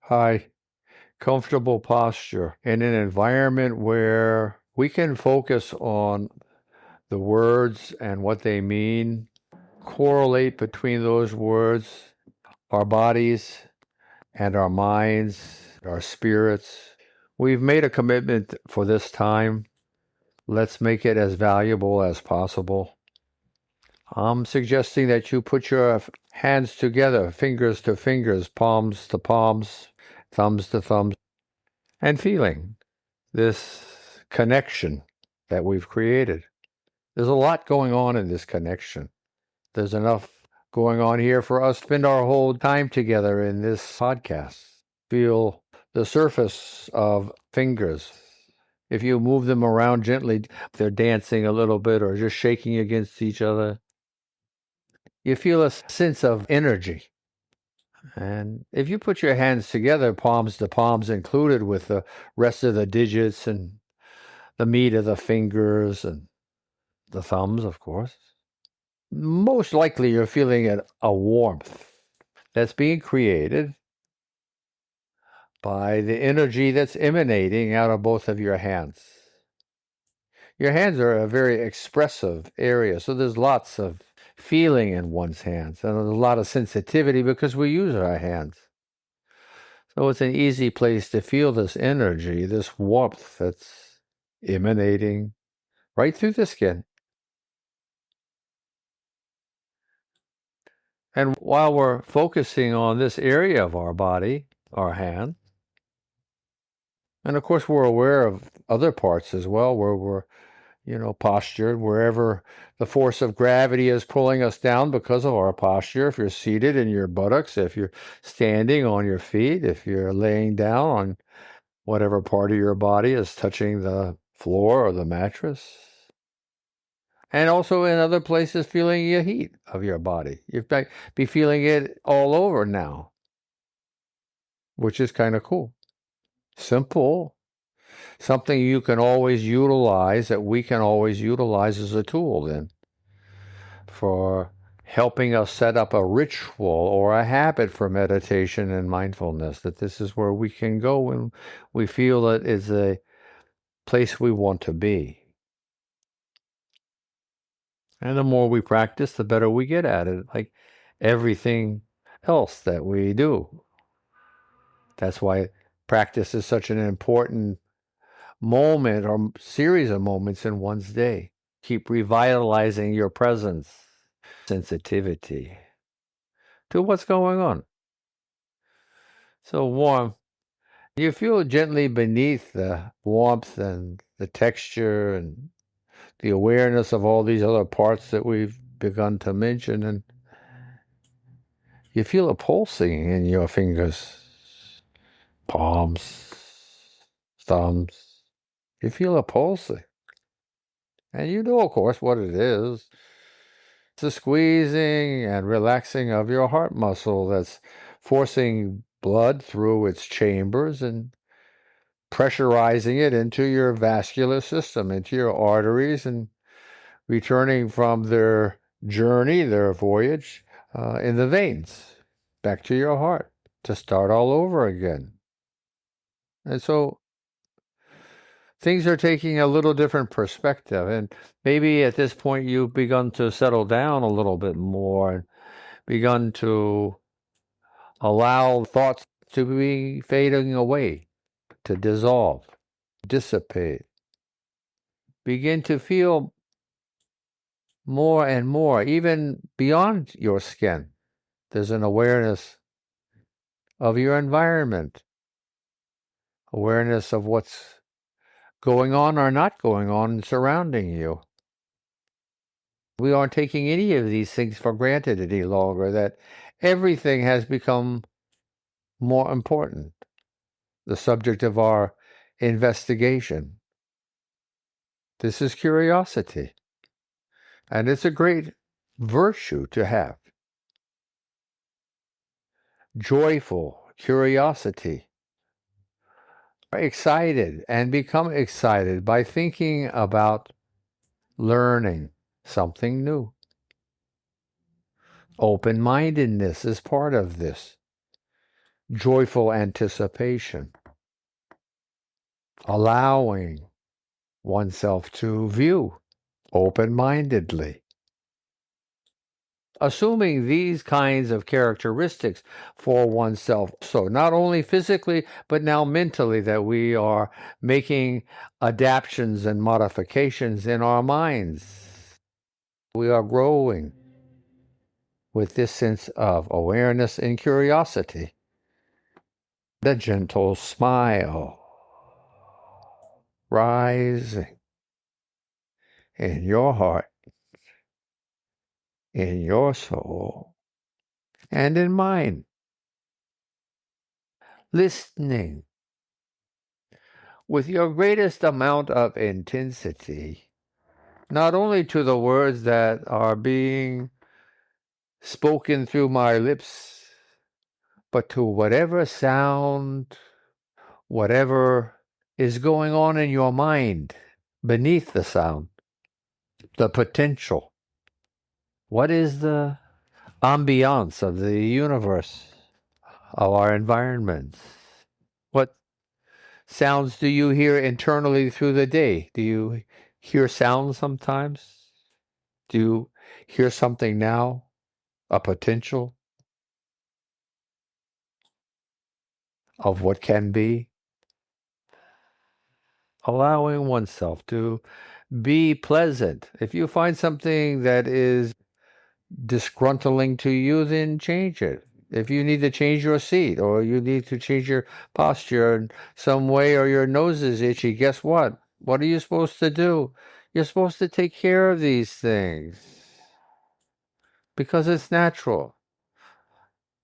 High, comfortable posture in an environment where we can focus on the words and what they mean, correlate between those words, our bodies and our minds, our spirits. We've made a commitment for this time. Let's make it as valuable as possible. I'm suggesting that you put your hands together, fingers to fingers, palms to palms, thumbs to thumbs, and feeling this connection that we've created. There's a lot going on in this connection. There's enough going on here for us to spend our whole time together in this podcast. Feel the surface of fingers. If you move them around gently, they're dancing a little bit or just shaking against each other. You feel a sense of energy. And if you put your hands together, palms to palms included, with the rest of the digits and the meat of the fingers and the thumbs, of course, most likely you're feeling a warmth that's being created by the energy that's emanating out of both of your hands. Your hands are a very expressive area, so there's lots of feeling in one's hands, and there's a lot of sensitivity because we use our hands. So it's an easy place to feel this energy, this warmth that's emanating right through the skin. And while we're focusing on this area of our body, our hand, and of course we're aware of other parts as well where we're, postured, wherever the force of gravity is pulling us down because of our posture. If you're seated in your buttocks, if you're standing on your feet, if you're laying down on whatever part of your body is touching the floor or the mattress. And also in other places, feeling the heat of your body. You might be feeling it all over now, which is kind of cool. Simple. Something you can always utilize, that we can always utilize as a tool then for helping us set up a ritual or a habit for meditation and mindfulness, that this is where we can go when we feel it is a place we want to be. And the more we practice, the better we get at it, like everything else that we do. That's why practice is such an important moment or series of moments in one's day. Keep revitalizing your presence, sensitivity to what's going on. So warm. You feel gently beneath the warmth and the texture and the awareness of all these other parts that we've begun to mention, and you feel a pulsing in your fingers, palms, thumbs. You feel a pulsing. And you know, of course, what it is. It's the squeezing and relaxing of your heart muscle that's forcing blood through its chambers and pressurizing it into your vascular system, into your arteries, and returning from their journey, their voyage, in the veins back to your heart to start all over again. And so things are taking a little different perspective. And maybe at this point you've begun to settle down a little bit more and begun to allow thoughts to be fading away, to dissolve, dissipate. Begin to feel more and more, even beyond your skin. There's an awareness of your environment, awareness of what's going on or not going on surrounding you. We aren't taking any of these things for granted any longer, that everything has become more important, the subject of our investigation. This is curiosity, and it's a great virtue to have. Joyful curiosity, excited, and become excited by thinking about learning something new. Open-mindedness is part of this. joyful anticipation, allowing oneself to view open-mindedly, assuming these kinds of characteristics for oneself. So not only physically, but now mentally, that we are making adaptations and modifications in our minds. We are growing with this sense of awareness and curiosity. The gentle smile rising in your heart, in your soul, and in mine. Listening with your greatest amount of intensity, not only to the words that are being spoken through my lips, but to whatever sound, whatever is going on in your mind beneath the sound, the potential. What is the ambiance of the universe, of our environments? What sounds do you hear internally through the day? Do you hear sounds sometimes? Do you hear something now? A potential of what can be? Allowing oneself to be pleasant. If you find something that is disgruntling to you, then change it. If you need to change your seat, or you need to change your posture in some way, or your nose is itchy, guess what? What are you supposed to do? You're supposed to take care of these things because it's natural.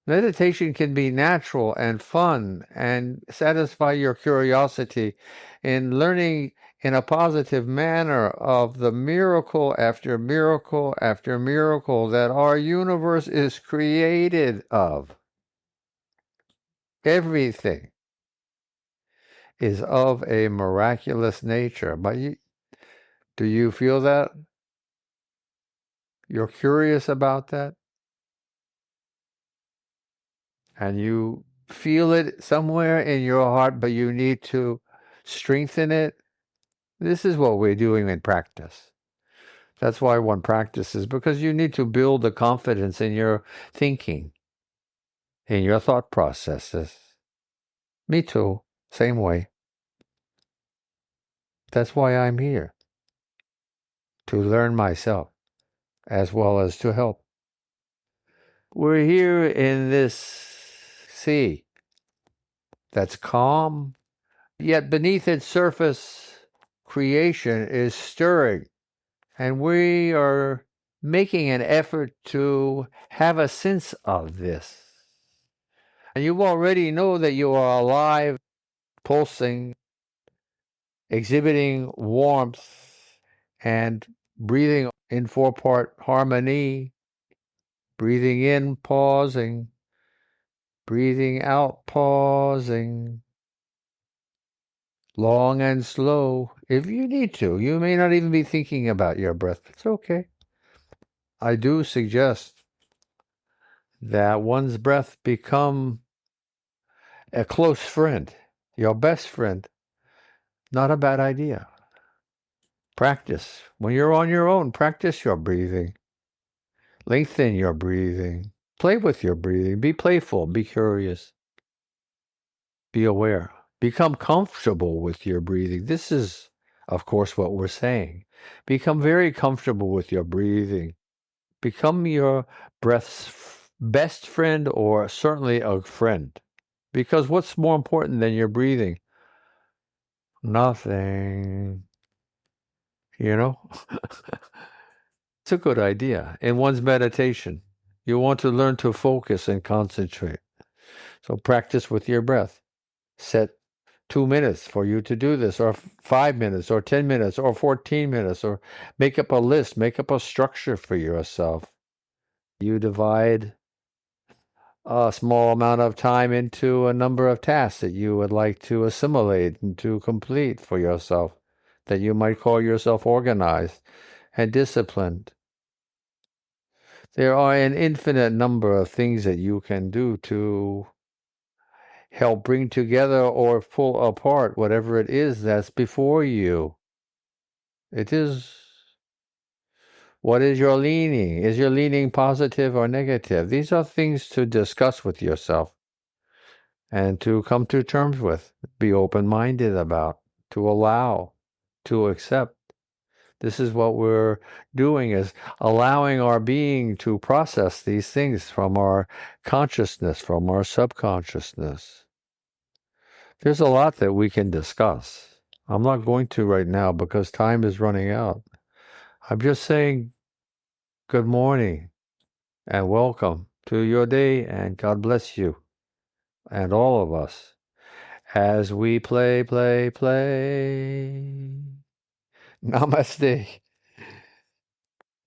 Meditation can be natural and fun and satisfy your curiosity in learning in a positive manner of the miracle after miracle after miracle that our universe is created of. Everything is of a miraculous nature. But do you feel that? You're curious about that? And you feel it somewhere in your heart, but you need to strengthen it. This is what we're doing in practice. That's why one practices, because you need to build the confidence in your thinking, in your thought processes. Me too, same way. That's why I'm here, to learn myself, as well as to help. We're here in this sea that's calm, yet beneath its surface, creation is stirring. And we are making an effort to have a sense of this. And you already know that you are alive, pulsing, exhibiting warmth, and breathing in four-part harmony, breathing in, pausing, breathing out, pausing, long and slow. If you need to, you may not even be thinking about your breath. It's okay. I do suggest that one's breath become a close friend, your best friend. Not a bad idea. Practice. When you're on your own, practice your breathing. Lengthen your breathing. Play with your breathing. Be playful. Be curious. Be aware. Become comfortable with your breathing. This is, of course, what we're saying. Become very comfortable with your breathing. Become your breath's best friend, or certainly a friend. Because what's more important than your breathing? Nothing. You know? It's a good idea. In one's meditation, you want to learn to focus and concentrate. So practice with your breath. Set 2 minutes for you to do this, or 5 minutes, or 10 minutes, or 14 minutes, or make up a list, make up a structure for yourself. You divide a small amount of time into a number of tasks that you would like to assimilate and to complete for yourself, that you might call yourself organized and disciplined. There are an infinite number of things that you can do to help bring together or pull apart whatever it is that's before you. It is, what is your leaning? Is your leaning positive or negative? These are things to discuss with yourself and to come to terms with, be open-minded about, to allow, to accept. This is what we're doing, is allowing our being to process these things from our consciousness, from our subconsciousness. There's a lot that we can discuss. I'm not going to right now because time is running out. I'm just saying good morning and welcome to your day, and God bless you and all of us as we play. Namaste.